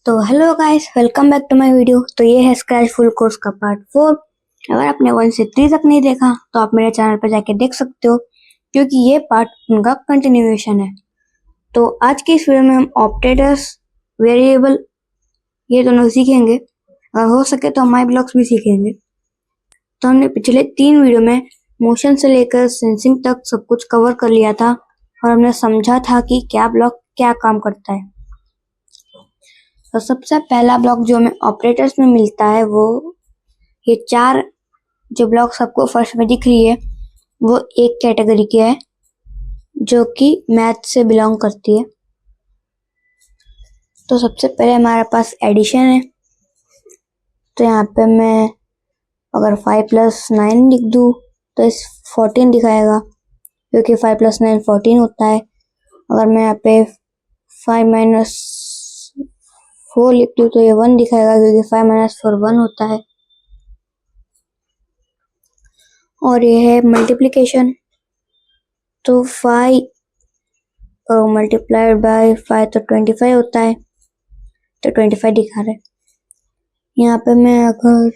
तो hello guys, welcome back to my video. तो ये है स्क्रैच फुल कोर्स का पार्ट 4। अगर आपने 1 से 3 तक नहीं देखा तो आप मेरे चैनल पर जाके देख सकते हो, क्योंकि ये पार्ट उनका कंटिन्यूएशन है। तो आज की इस वीडियो में हम ऑपरेटर्स, वेरिएबल ये दोनों सीखेंगे, और हो सके तो माई ब्लॉक्स भी सीखेंगे। तो हमने पिछले 3 वीडियो में मोशन से लेकर सेंसिंग तक सब कुछ कवर कर लिया था, और हमने समझा था कि क्या ब्लॉक क्या काम करता है। तो सबसे पहला ब्लॉक जो हमें ऑपरेटर्स में मिलता है वो ये 4 जो ब्लॉक्स आपको फर्स्ट में दिख रही है वो एक कैटेगरी की है जो कि मैथ से बिलोंग करती है। तो सबसे पहले हमारे पास एडिशन है। तो यहाँ पे मैं अगर 5 + 9 लिख दूँ तो इस 14 दिखाएगा, क्योंकि 5 + 9 14 होता है। अगर मैं यहाँ पे 5 - 4 लिख दूँ तो ये 1 दिखाएगा, क्योंकि 5 - 4 1 होता है। और ये है मल्टीप्लिकेशन। तो 5 मल्टीप्लाइड बाय 5 तो 25 होता है, तो 25 दिखा रहा है। यहाँ पे मैं अगर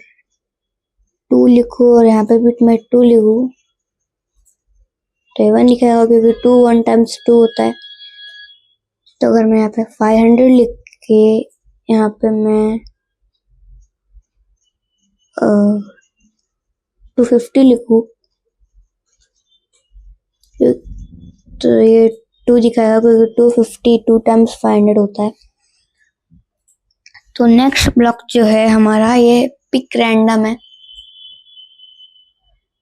2 लिखूँ और यहाँ पे भी मैं 2 लिखूँ तो 1 लिखेगा, क्योंकि 2 1 × 2 होता है। तो अगर मैं यहाँ पे 500 लिख के यहाँ पे मैं 250 लिखूँ तो ये 2 दिखाएगा, क्योंकि 250 2 × 500 होता है। तो नेक्स्ट ब्लॉक जो है हमारा ये पिक रैंडम है।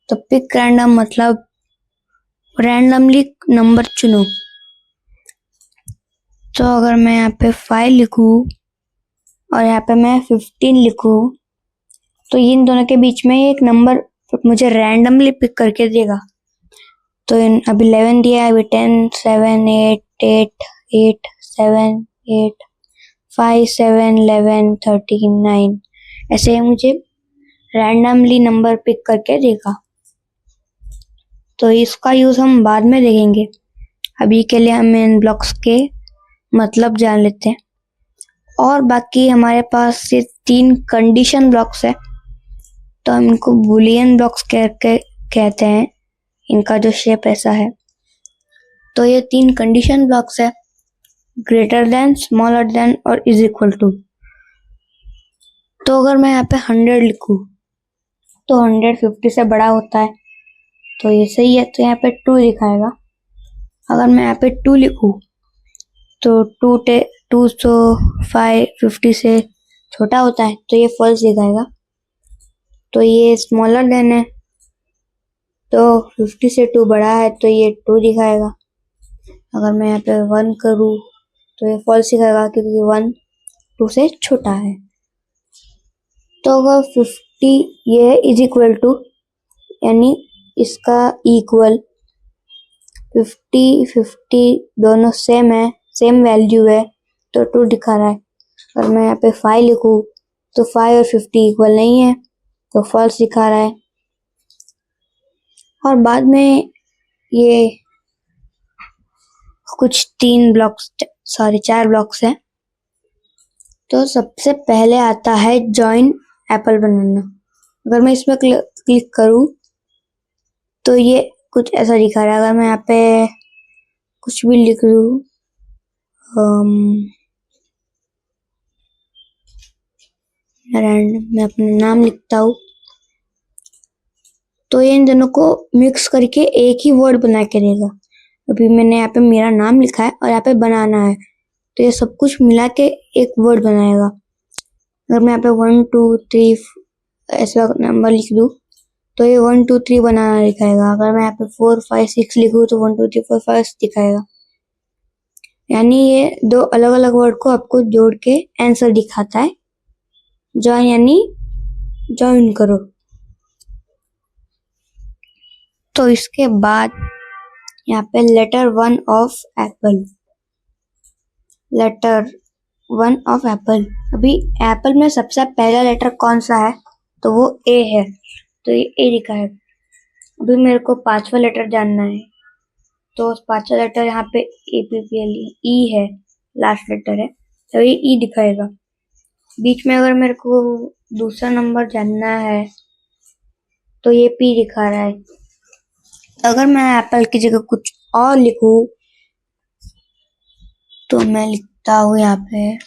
तो पिक रैंडम मतलब रैंडमली नंबर चुनो। तो अगर मैं यहाँ पे 5 लिखूँ और यहाँ पे मैं 15 लिखूँ तो इन दोनों के बीच में एक नंबर मुझे रैंडमली पिक करके देगा। तो अभी 11 दिया है, अभी 10 7 8 8 8 7 8 5 7 11 13 9 ऐसे मुझे रैंडमली नंबर पिक करके देगा। तो इसका यूज हम बाद में देखेंगे। अभी के लिए हम इन ब्लॉक्स के मतलब जान लेते हैं। और बाकी हमारे पास ये 3 कंडीशन ब्लॉक्स है, तो हम इनको बूलियन ब्लॉक्स कहते हैं। इनका जो शेप ऐसा है। तो ये 3 कंडीशन ब्लॉक्स है, ग्रेटर देन, स्मॉलर देन और इज इक्वल टू। तो अगर मैं यहाँ पे 100 लिखूँ तो 100 50 से बड़ा होता है, तो ये सही है। तो यहाँ पे 2 दिखाएगा। अगर मैं यहाँ पे 2 लिखूँ तो 2 तो 5 50 से छोटा होता है, तो ये फॉल्स दिखाएगा। तो ये स्मॉलर देन है, तो 50 से 2 बड़ा है, तो ये 2 दिखाएगा। अगर मैं यहाँ पे 1 करूँ तो ये फॉल्स दिखाएगा, क्योंकि 1 2 से छोटा है। तो अगर 50 ये इज इक्वल टू, यानी इसका इक्वल 50 50 दोनों सेम है, सेम वैल्यू है, तो 2 दिखा रहा है। अगर मैं यहाँ पे 5 लिखूँ तो 5 और 50 इक्वल नहीं है, तो फॉल्स दिखा रहा है। और बाद में ये कुछ 4 ब्लॉक्स हैं। तो सबसे पहले आता है जॉइन एप्पल बनाना। अगर मैं इसमें क्लिक करूँ तो ये कुछ ऐसा दिखा रहा है। अगर मैं यहाँ पे कुछ भी लिख दूँ, मैं अपना नाम लिखता हूँ, तो ये इन दोनों को मिक्स करके एक ही वर्ड बना के देगा। अभी मैंने यहाँ पे मेरा नाम लिखा है और यहाँ पे बनाना है, तो ये सब कुछ मिला के एक वर्ड बनाएगा। अगर मैं यहाँ पे 1 2 3 ऐसा नंबर लिख दूँ तो ये 1 2 3 बनाना दिखाएगा। अगर मैं यहाँ पे 4 5 6 लिखूँ तो 1 2 3 4 5 दिखाएगा। यानी ये 2 अलग अलग वर्ड को आपको जोड़ के आंसर दिखाता है। जॉइन यानी जॉइन करो। तो इसके बाद यहाँ पे letter 1 of apple, letter 1 of apple. अभी एप्पल में सबसे पहला लेटर कौन सा है, तो वो ए है, तो ये ए लिखा है। अभी मेरे को 5वां लेटर जानना है, तो 5वां लेटर यहाँ पे APPLE ई है, लास्ट लेटर है, तो ये ई दिखाएगा। बीच में अगर मेरे को दूसरा नंबर जानना है तो ये P दिखा रहा है। अगर मैं एप्पल की जगह कुछ और लिखूं तो मैं लिखता हूँ यहाँ पे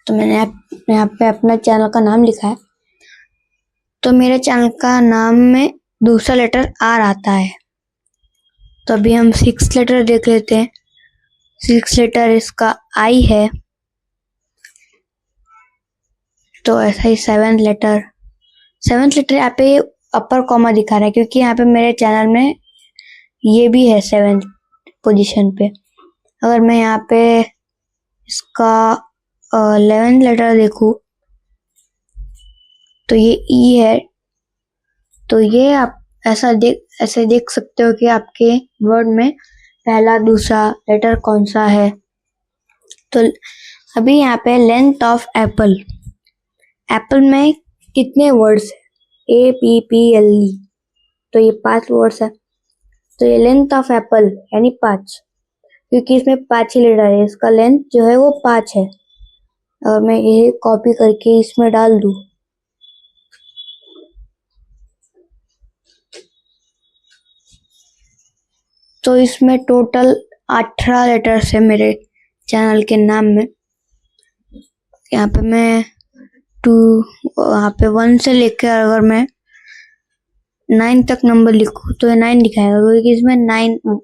तो मैंने यहाँ पे अपना चैनल का नाम लिखा है। तो मेरे चैनल का नाम में दूसरा लेटर R आता है। तो अभी हम 6 लेटर देख लेते हैं। 6 लेटर इसका I है। तो ऐसा ही 7 लेटर यहाँ पे अपर कॉमा दिखा रहा है क्योंकि यहाँ पे मेरे चैनल में ये भी है 7th पोजीशन पे। अगर मैं यहाँ पे इसका 11 लेटर देखूं तो ये E है। तो ये आप ऐसे देख सकते हो कि आपके वर्ड में पहला दूसरा लेटर कौन सा है। तो अभी यहाँ पे लेंथ ऑफ एप्पल में कितने वर्ड्स है APPLE, तो ये 5 वर्ड्स है। तो ये लेंथ ऑफ एप्पल यानी 5, क्योंकि इसमें 5 ही लेटर है, इसका लेंथ जो है वो 5 है। और मैं ये कॉपी करके इसमें डाल दूं तो इसमें टोटल 18 लेटर्स है मेरे चैनल के नाम में। यहाँ पे मैं 2 यहाँ पे 1 से लेकर अगर मैं 9 तक नंबर लिखूं तो ये 9 दिखाएगा क्योंकि इसमें 9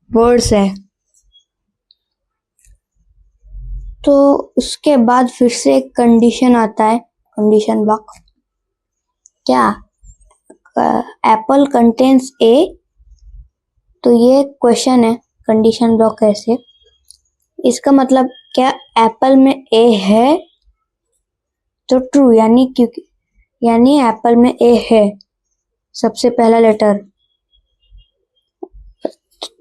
वर्ड्स है। तो उसके बाद फिर से एक कंडीशन आता है, कंडीशन ब्लॉक। क्या एप्पल कंटेन्स A, तो ये क्वेश्चन है। कंडीशन ब्लॉक कैसे, इसका मतलब क्या एप्पल में A है तो ट्रू, यानी एप्पल में A है सबसे पहला लेटर।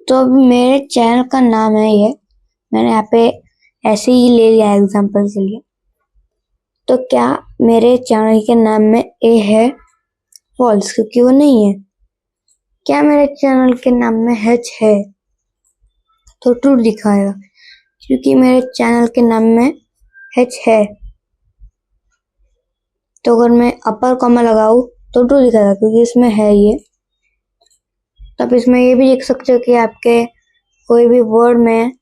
तो मेरे चैनल का नाम है ये, मैंने यहाँ पे ऐसे ही ले लिया एग्जांपल के लिए। तो क्या मेरे चैनल के नाम में A है? फॉल्स, क्योंकि वो नहीं है। क्या मेरे चैनल के नाम में H है? तो ट्रू दिखाएगा क्योंकि मेरे चैनल के नाम में H है। तो अगर मैं अपर कॉमा लगाऊं तो ट्रू दिखाएगा क्योंकि इसमें है ये। तब इसमें ये भी देख सकते हो कि आपके कोई भी वर्ड में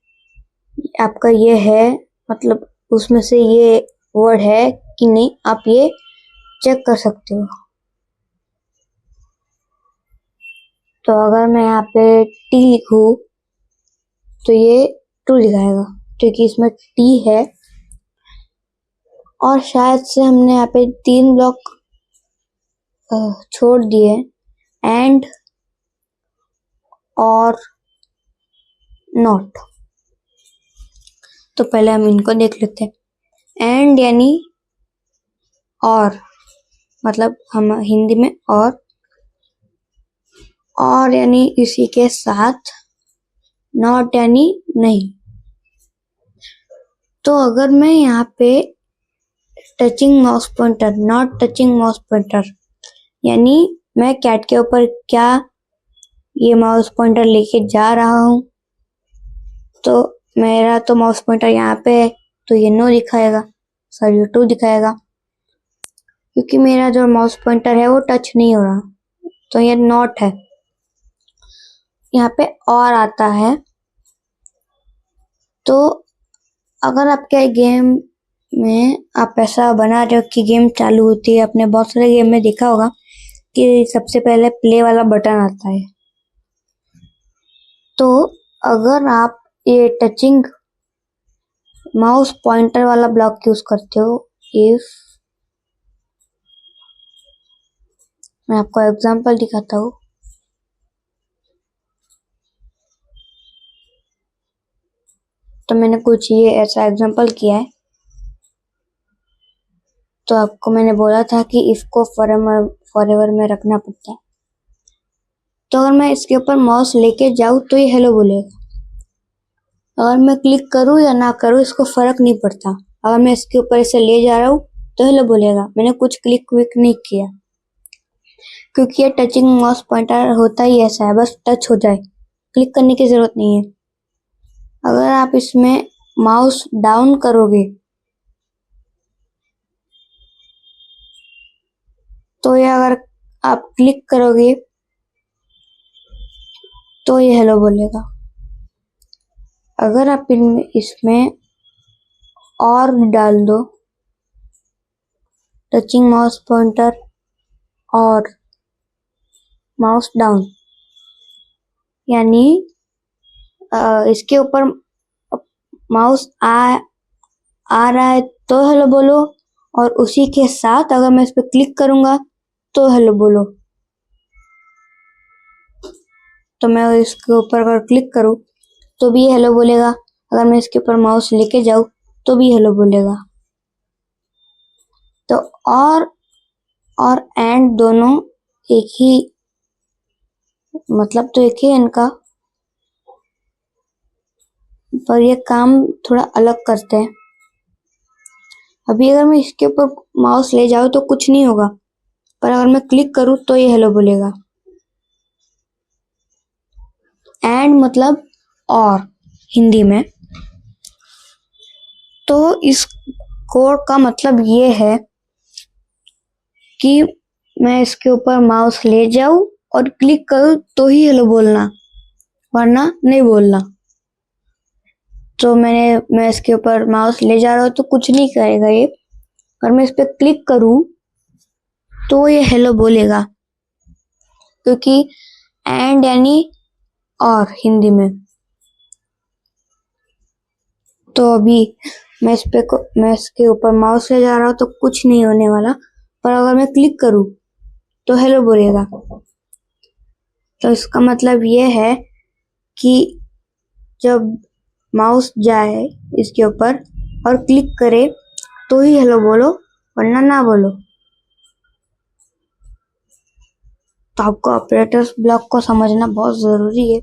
आपका ये है, मतलब उसमें से ये वर्ड है कि नहीं, आप ये चेक कर सकते हो। तो अगर मैं यहाँ पे T लिखूं तो ये ट्रू दिखाएगा क्योंकि इसमें T है। और शायद से हमने यहाँ पे 3 ब्लॉक छोड़ दिए, एंड और नॉट। तो पहले हम इनको देख लेते हैं। एंड यानी और, मतलब हम हिंदी में और यानी इसी के साथ, नॉट यानी नहीं। तो अगर मैं यहाँ पे touching mouse pointer, not touching mouse pointer, यानी मैं कैट के ऊपर क्या ये माउस पॉइंटर लेके जा रहा हूं, तो मेरा तो माउस पॉइंटर यहाँ पे है तो ये नो दिखाएगा, सॉरी 2 दिखाएगा, क्योंकि मेरा जो माउस पॉइंटर है वो टच नहीं हो रहा, तो ये नॉट है। यहाँ पे और आता है। तो अगर आपके गेम में आप ऐसा बना रहे हो कि गेम चालू होती है, आपने बहुत सारे गेम में देखा होगा कि सबसे पहले प्ले वाला बटन आता है। तो अगर आप ये टचिंग माउस पॉइंटर वाला ब्लॉक यूज करते हो, इफ मैं आपको एग्जांपल दिखाता हूँ। तो मैंने कुछ ये ऐसा एग्जांपल किया है। तो आपको मैंने बोला था कि इफ को फॉरएवर में रखना पड़ता है। तो अगर मैं इसके ऊपर माउस लेके जाऊं तो ये हेलो बोलेगा। अगर मैं क्लिक करूं या ना करूं इसको फर्क नहीं पड़ता, अगर मैं इसके ऊपर इसे ले जा रहा हूँ तो हेलो बोलेगा। मैंने कुछ क्लिक विक नहीं किया, क्योंकि ये टचिंग माउस पॉइंटर होता ही ऐसा है, बस टच हो जाए, क्लिक करने की जरूरत नहीं है। अगर आप इसमें माउस डाउन करोगे तो ये, अगर आप क्लिक करोगे तो ये हेलो बोलेगा। अगर आप इसमें और डाल दो, टचिंग माउस पॉइंटर और माउस डाउन, यानी इसके ऊपर माउस आ रहा है तो हेलो बोलो, और उसी के साथ अगर मैं इस पर क्लिक करूंगा तो हेलो बोलो। तो मैं इसके ऊपर अगर क्लिक करूं तो भी हेलो बोलेगा। अगर मैं इसके ऊपर माउस लेके जाऊं तो भी हेलो बोलेगा। तो और एंड दोनों एक ही, मतलब तो एक ही इनका, पर ये काम थोड़ा अलग करते हैं। अभी अगर मैं इसके ऊपर माउस ले जाऊं तो कुछ नहीं होगा, पर अगर मैं क्लिक करूं तो ये हेलो बोलेगा। एंड मतलब और हिंदी में। तो इस कोड का मतलब ये है कि मैं इसके ऊपर माउस ले जाऊं और क्लिक करूं तो ही हेलो बोलना, वरना नहीं बोलना। तो मैं इसके ऊपर माउस ले जा रहा हूं तो कुछ नहीं करेगा ये, और मैं इस पर क्लिक करूं तो ये हेलो बोलेगा, क्योंकि एंड यानी और हिंदी में। तो अभी मैं इसके ऊपर माउस ले जा रहा हूं तो कुछ नहीं होने वाला, पर अगर मैं क्लिक करूं तो हेलो बोलेगा। तो इसका मतलब ये है कि जब माउस जाए इसके ऊपर और क्लिक करे तो ही हेलो बोलो, वरना ना बोलो। तो आपको ऑपरेटर्स ब्लॉक को समझना बहुत जरूरी है।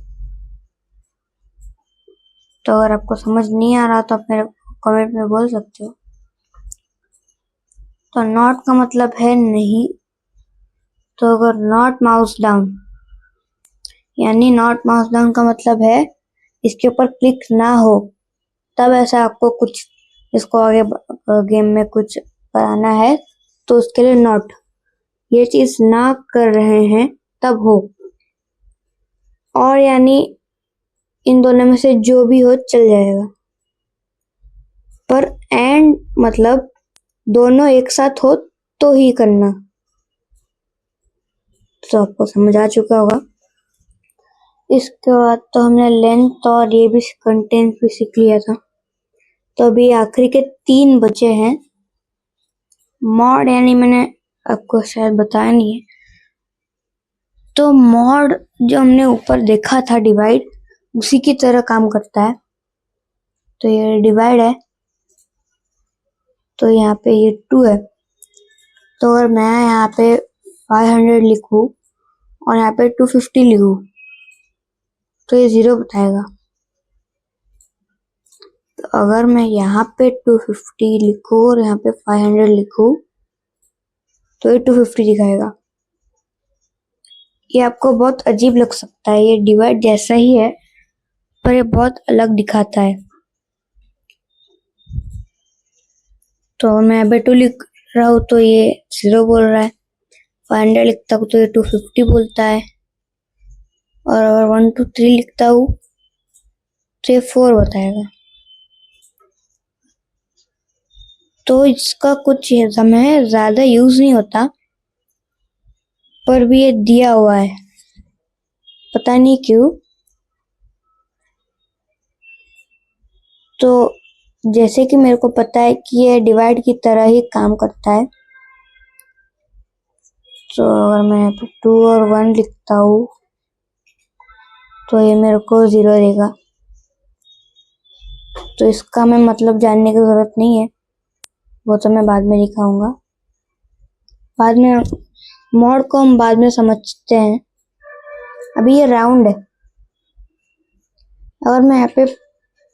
तो अगर आपको समझ नहीं आ रहा तो आप मेरे कमेंट में बोल सकते हो। तो नॉट का मतलब है नहीं। तो अगर नॉट माउस डाउन, यानी नॉट माउस डाउन का मतलब है इसके ऊपर क्लिक ना हो, तब ऐसा आपको कुछ, इसको आगे गेम में कुछ कराना है तो उसके लिए नॉट, ये चीज ना कर रहे हैं तब हो, और यानी इन दोनों में से जो भी हो चल जाएगा। पर एंड मतलब दोनों एक साथ हो तो ही करना। तो आपको समझ आ चुका होगा। इसके बाद तो हमने लेंथ और ये भी कंटेंट भी सीख लिया था। तो अभी आखिरी के 3 बचे हैं। मॉड, यानी मैंने आपको शायद बताया नहीं है। तो मॉड जो हमने ऊपर देखा था डिवाइड, उसी की तरह काम करता है। तो ये डिवाइड है, तो यहाँ पे ये 2 है। तो अगर मैं यहाँ पे 500 लिखूं और यहाँ पे 250 लिखूं तो ये 0 बताएगा। तो अगर मैं यहाँ पे 250 लिखूं और यहाँ पे 500 लिखूं तो ये 250 दिखाएगा। ये आपको बहुत अजीब लग सकता है, ये डिवाइड जैसा ही है पर ये बहुत अलग दिखाता है। तो मैं यहाँ पे 2 लिख रहा हूँ तो ये 0 बोल रहा है, 500 लिखता हूँ तो ये 250 बोलता है, और अगर 1 2 3 लिखता हूँ तो ये 4 बताएगा। तो इसका कुछ समय ज्यादा यूज नहीं होता, पर भी ये दिया हुआ है, पता नहीं क्यों। तो जैसे कि मेरे को पता है कि ये डिवाइड की तरह ही काम करता है। तो अगर मैं यहाँ पे 2 और 1 लिखता हूँ तो ये मेरे को 0 देगा। तो इसका मैं मतलब जानने की जरूरत नहीं है, वो तो मैं बाद में दिखाऊंगा। बाद में मॉड को हम बाद में समझते हैं। अभी ये राउंड है। अगर मैं यहाँ पे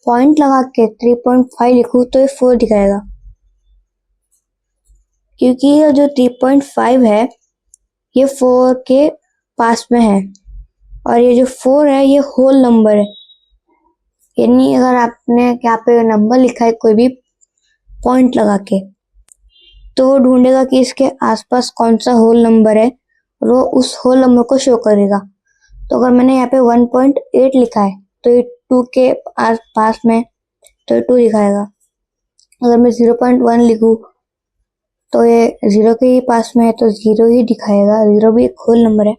पॉइंट लगा के 3.5 लिखूं तो ये 4 दिखाएगा। क्योंकि ये जो 3.5 है ये 4 के पास में है और ये जो 4 है ये होल नंबर है। यानी अगर आपने यहाँ पे नंबर लिखा है कोई भी पॉइंट लगा के, तो वो ढूंढेगा कि इसके आसपास कौन सा होल नंबर है और वो उस होल नंबर को शो करेगा। तो अगर मैंने यहाँ पे 1.8 लिखा है तो ये 2 के पास में, तो ये 2 दिखाएगा। अगर मैं 0.1 लिखूं तो ये 0 के ही पास में है तो 0 ही दिखाएगा, 0 भी एक होल नंबर है।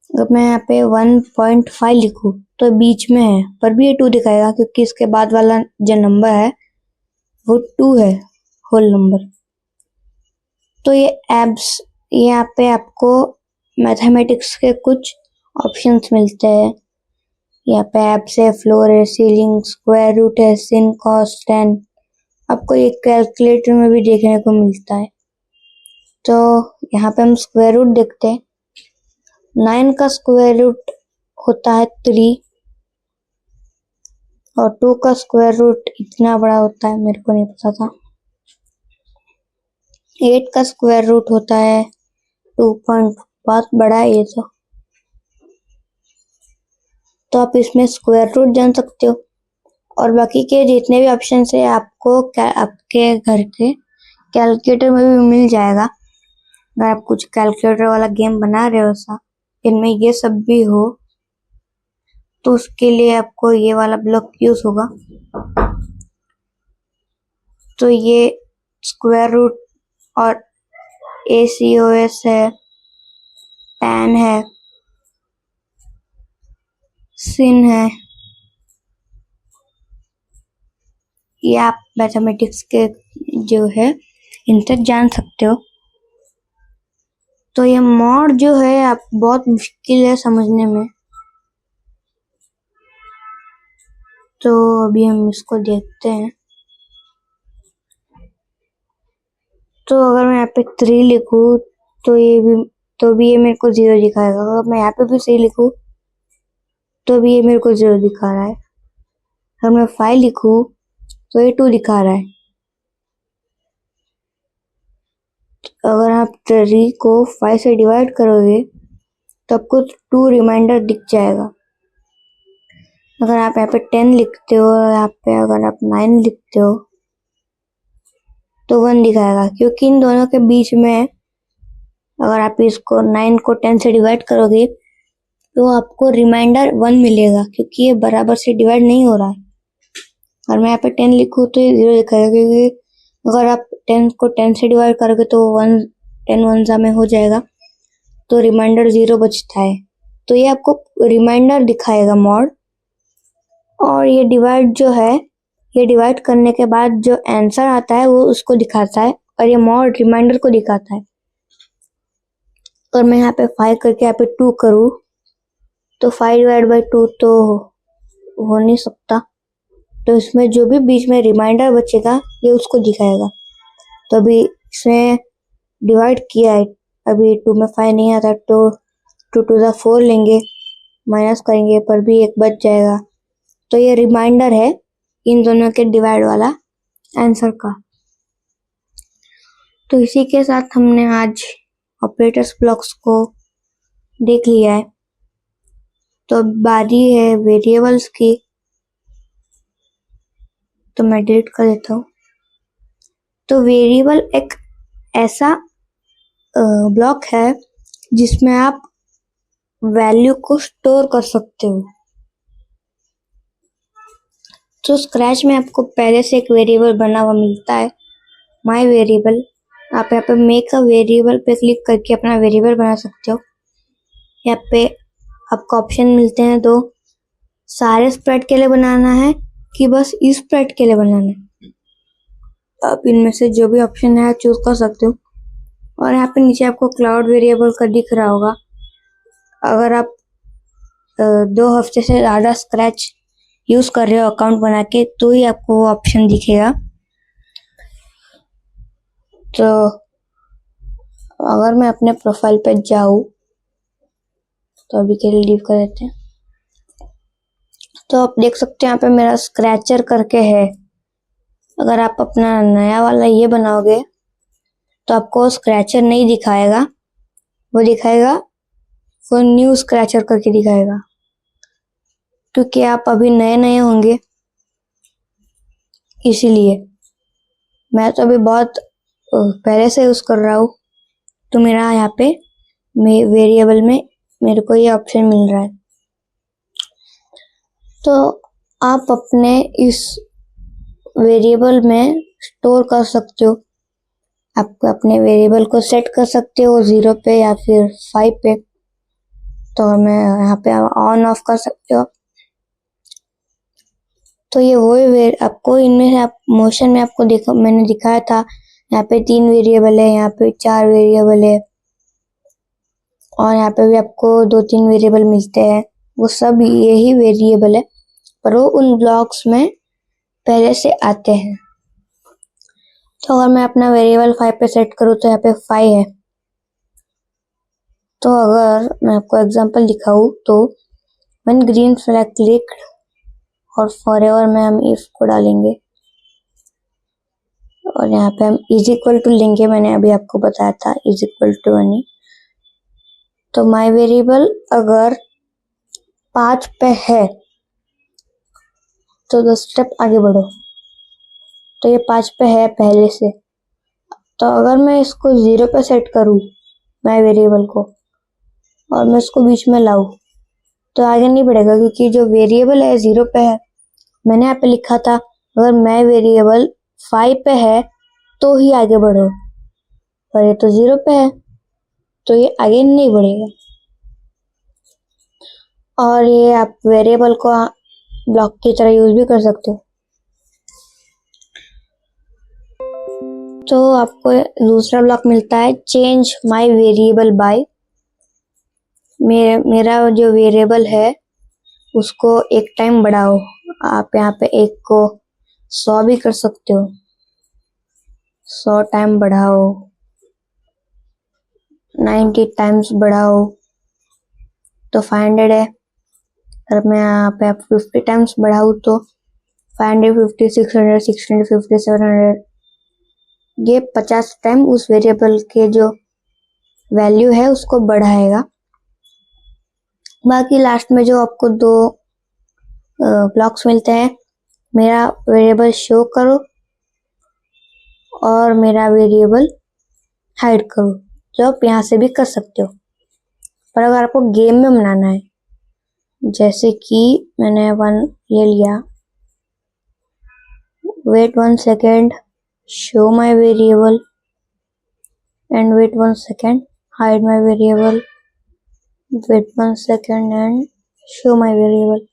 अगर मैं यहाँ पे 1.5 लिखूं तो बीच में है पर भी ये 2 दिखाएगा, क्योंकि इसके बाद वाला जो नंबर है वो 2 है, होल नंबर। तो ये यहाँ पे आपको मैथमेटिक्स के कुछ ऑप्शंस मिलते हैं। यहाँ पे एब्स है, फ्लोर है, सीलिंग, स्क्वायर रूट है, सिन, कॉस, टेन। आपको ये कैलकुलेटर में भी देखने को मिलता है। तो यहाँ पे हम स्क्वायर रूट देखते हैं। 9 का स्क्वायर रूट होता है 3 और 2 का स्क्वायर रूट इतना बड़ा होता है, मेरे को नहीं पता था। 8 का स्क्वायर रूट होता है 2 बहुत बड़ा है ये तो आप इसमें स्क्वायर रूट जान सकते हो। और बाकी के जितने भी ऑप्शन है आपको आपके घर के कैलकुलेटर में भी मिल जाएगा। अगर आप कुछ कैलकुलेटर वाला गेम बना रहे हो सा, इनमें ये सब भी हो तो उसके लिए आपको ये वाला ब्लॉक यूज होगा। तो ये स्क्वायर रूट और ACOS है, tan है, sin है, ये आप मैथमेटिक्स के जो है इनसे जान सकते हो। तो ये मॉड जो है आप बहुत मुश्किल है समझने में, तो अभी हम इसको देखते हैं। तो अगर मैं यहाँ पे 3 लिखूं तो ये मेरे को 0 दिखाएगा। अगर मैं यहाँ पे भी 3 लिखूं तो भी ये मेरे को 0 दिखा रहा है। अगर मैं 5 लिखूं तो ये 2 दिखा रहा है। अगर आप 3 को 5 से डिवाइड करोगे तो आपको 2 रिमाइंडर दिख जाएगा। अगर आप यहाँ पे 10 लिखते हो और यहाँ पे अगर आप 9 लिखते हो तो 1 दिखाएगा, क्योंकि इन दोनों के बीच में अगर आप इसको 9 को 10 से डिवाइड करोगे तो आपको रिमाइंडर 1 मिलेगा, क्योंकि ये बराबर से डिवाइड नहीं हो रहा है। और मैं यहाँ पे 10 लिखूं तो ये 0 दिखाएगा, क्योंकि अगर आप 10 को 10 से डिवाइड करोगे तो 10 1 में हो जाएगा, तो रिमाइंडर 0 बचता है। तो ये आपको रिमाइंडर दिखाएगा मॉड। और ये डिवाइड जो है, ये डिवाइड करने के बाद जो आंसर आता है वो उसको दिखाता है और ये मॉड रिमाइंडर को दिखाता है। और मैं यहाँ पे 5 करके यहाँ पे 2 करूँ तो 5 डिवाइड बाई 2 तो हो नहीं सकता, तो इसमें जो भी बीच में रिमाइंडर बचेगा ये उसको दिखाएगा। तो अभी इसमें डिवाइड किया है, अभी 2 में 5 नहीं आता तो 2 to the 4 लेंगे, माइनस करेंगे पर भी 1 बच जाएगा। तो ये रिमाइंडर है इन दोनों के डिवाइड वाला आंसर का। तो इसी के साथ हमने आज ऑपरेटर्स ब्लॉक्स को देख लिया है। तो बारी है वेरिएबल्स की, तो मैं डिलीट कर देता हूँ। तो वेरिएबल एक ऐसा ब्लॉक है जिसमें आप वैल्यू को स्टोर कर सकते हो। तो स्क्रैच में आपको पहले से एक वेरिएबल बना हुआ मिलता है, माय वेरिएबल। आप यहाँ पे मेक अ वेरिएबल पे क्लिक करके अपना वेरिएबल बना सकते हो। यहाँ पे आपको ऑप्शन मिलते हैं 2, सारे स्प्रेड के लिए बनाना है कि बस इस स्प्रेड के लिए बनाना है। आप इनमें से जो भी ऑप्शन है चूज कर सकते हो। और यहाँ पे नीचे आपको क्लाउड वेरिएबल का दिख रहा होगा। अगर आप 2 हफ्ते से ज़्यादा स्क्रैच यूज कर रहे हो अकाउंट बना के तो ही आपको वो ऑप्शन दिखेगा। तो अगर मैं अपने प्रोफाइल पे जाऊँ तो अभी के लिए लीव कर देते हैं। तो आप देख सकते हैं यहाँ पे मेरा स्क्रैचर करके है। अगर आप अपना नया वाला ये बनाओगे तो आपको स्क्रैचर नहीं दिखाएगा, वो दिखाएगा, वो न्यू स्क्रैचर करके दिखाएगा, क्योंकि आप अभी नए नए होंगे इसीलिए। मैं तो अभी बहुत पहले से यूज कर रहा हूँ, तो मेरा यहाँ पे वेरिएबल में मेरे को ये ऑप्शन मिल रहा है। तो आप अपने इस वेरिएबल में स्टोर कर सकते हो, आप अपने वेरिएबल को सेट कर सकते हो 0 पे या फिर 5 पे। तो मैं यहाँ पे ऑन ऑफ कर सकते हो। तो ये वही आपको इनमें से आप मोशन में आपको मैंने दिखाया था, यहाँ पे 3 वेरिएबल है, यहाँ पे 4 वेरिएबल है, और यहाँ पे भी आपको 2-3 वेरिएबल मिलते हैं। वो सब यही वेरिएबल है, पर वो उन ब्लॉक्स में पहले से आते हैं। तो अगर मैं अपना वेरिएबल 5 पे सेट करूँ तो यहाँ पे 5 है। तो अगर मैं आपको एग्जांपल दिखाऊँ तो व्हेन ग्रीन फ्लैग क्लिक्ड और फॉरएवर में हम इफ को डालेंगे, और यहाँ पे हम इज इक्वल टू लेंगे, मैंने अभी आपको बताया था इज इक्वल टू यानी। तो माय वेरिएबल अगर 5 पे है तो 10 स्टेप आगे बढ़ो, तो ये 5 पे है पहले से। तो अगर मैं इसको 0 पे सेट करूँ माय वेरिएबल को, और मैं इसको बीच में लाऊं, तो आगे नहीं बढ़ेगा, क्योंकि जो वेरिएबल है 0 पे है। मैंने यहाँ पे लिखा था अगर माय वेरिएबल 5 पे है तो ही आगे बढ़ो, पर ये तो 0 पे है तो ये आगे नहीं बढ़ेगा। और ये आप वेरिएबल को ब्लॉक की तरह यूज भी कर सकते हो। तो आपको दूसरा ब्लॉक मिलता है चेंज माय वेरिएबल बाय। मेरा जो वेरिएबल है उसको एक टाइम बढ़ाओ। आप यहाँ पे एक को 100 भी कर सकते हो, 100 टाइम बढ़ाओ, 90 टाइम्स बढ़ाओ तो 500 है। अगर मैं यहाँ पे 50 टाइम्स बढ़ाऊँ तो 550, 600, 650, 700, ये 50 टाइम उस वेरिएबल के जो वैल्यू है उसको बढ़ाएगा। बाकी लास्ट में जो आपको 2 ब्लॉक्स मिलते हैं, मेरा वेरिएबल शो करो और मेरा वेरिएबल हाइड करो, जो आप यहाँ से भी कर सकते हो। पर अगर आपको गेम में बनाना है, जैसे कि मैंने ये लिया, wait 1 second, show my variable, and wait 1 second, hide my variable, wait 1 second and show my variable.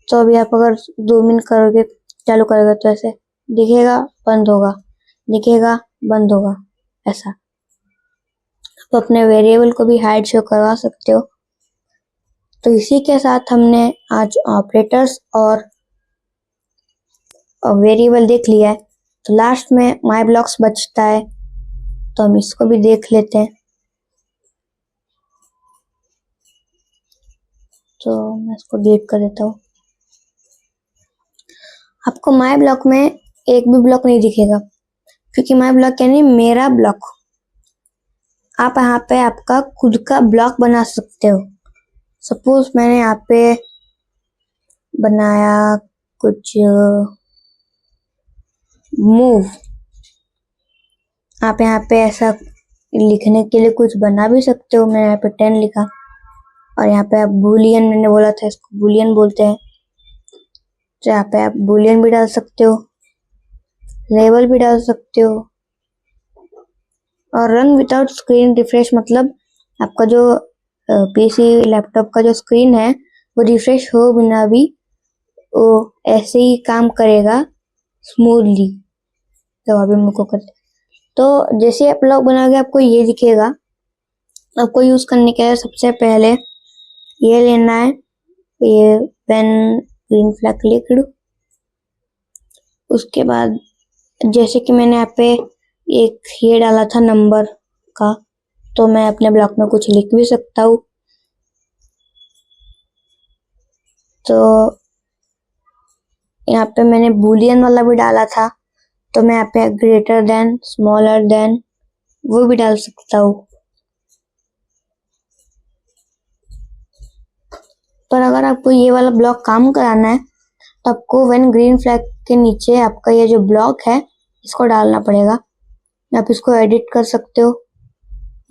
तो अभी आप अगर 2 मिनट करोगे, चालू करोगे तो ऐसे दिखेगा, बंद होगा, दिखेगा, बंद होगा, ऐसा। तो अपने वेरिएबल को भी हाइड शो करवा सकते हो। तो इसी के साथ हमने आज ऑपरेटर्स और वेरिएबल देख लिया है। तो लास्ट में माय ब्लॉक्स बचता है, तो हम इसको भी देख लेते हैं। तो मैं इसको डिलीट कर देता हूँ। आपको माय ब्लॉक में एक भी ब्लॉक नहीं दिखेगा, क्योंकि माय ब्लॉक यानी मेरा ब्लॉक। आप यहाँ पे आपका खुद का ब्लॉक बना सकते हो। सपोज मैंने यहाँ पे बनाया कुछ मूव, आप यहाँ पे ऐसा लिखने के लिए कुछ बना भी सकते हो। मैंने यहाँ पे 10 लिखा, और यहाँ पे आप बुलियन, मैंने बोला था इसको बुलियन बोलते हैं, तो यहाँ पे आप बुलियन भी डाल सकते हो, लेबल भी डाल सकते हो। और रन विदाउट स्क्रीन रिफ्रेश मतलब आपका जो पीसी लैपटॉप का जो स्क्रीन है वो रिफ्रेश हो बिना भी वो ऐसे ही काम करेगा स्मूथली। तो अभी मुझको करते, तो जैसे आप ब्लॉक बनाओगे आपको ये दिखेगा। आपको यूज करने के लिए सबसे पहले ये लेना है, ये पेन ग्रीन फ्लैग क्लिक्ड। उसके बाद जैसे कि मैंने यहाँ पे एक ये डाला था नंबर का, तो मैं अपने ब्लॉक में कुछ लिख भी सकता हूँ। तो यहाँ पे मैंने बुलियन वाला भी डाला था, तो मैं यहाँ पे ग्रेटर देन, स्मॉलर देन वो भी डाल सकता हूँ। पर अगर आपको ये वाला ब्लॉक काम कराना है तो आपको व्हेन ग्रीन फ्लैग के नीचे आपका ये जो ब्लॉक है इसको डालना पड़ेगा। आप इसको एडिट कर सकते हो।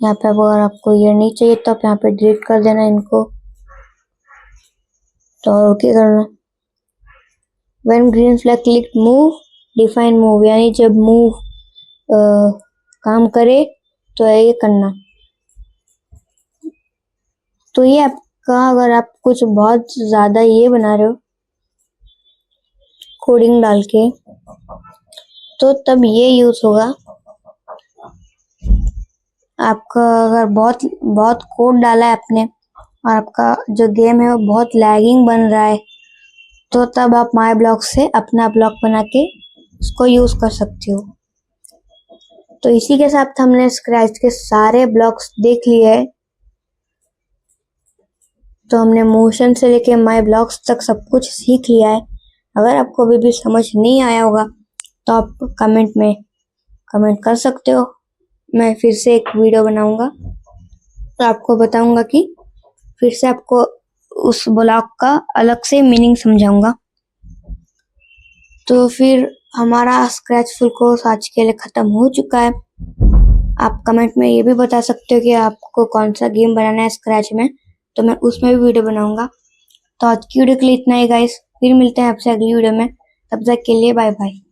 यहाँ पे अगर आपको ये नहीं चाहिए तो आप यहाँ पे डिलीट कर देना इनको। तो ओके करना। When green flag click move define move, यानी जब मूव काम करे तो ये करना। तो ये आपका, अगर आप कुछ बहुत ज्यादा ये बना रहे हो कोडिंग डाल के, तो तब ये यूज होगा। आपका अगर बहुत बहुत कोड डाला है आपने और आपका जो गेम है वो बहुत लैगिंग बन रहा है, तो तब आप माई ब्लॉक से अपना ब्लॉक बना के उसको यूज कर सकते हो। तो इसी के साथ हमने स्क्रैच के सारे ब्लॉक्स देख लिए हैं। तो हमने मोशन से लेके माई ब्लॉक्स तक सब कुछ सीख लिया है। अगर आपको अभी भी समझ नहीं आया होगा तो आप कमेंट में कमेंट कर सकते हो। मैं फिर से एक वीडियो बनाऊंगा तो आपको बताऊंगा कि फिर से आपको उस ब्लॉक का अलग से मीनिंग समझाऊंगा। तो फिर हमारा स्क्रैच फुल कोर्स आज के लिए खत्म हो चुका है। आप कमेंट में ये भी बता सकते हो कि आपको कौन सा गेम बनाना है स्क्रैच में, तो मैं उसमें भी वीडियो बनाऊंगा। तो आज की वीडियो के लिए इतना ही गाइस, फिर मिलते हैं आपसे अगली वीडियो में। तब तक के लिए बाय बाय।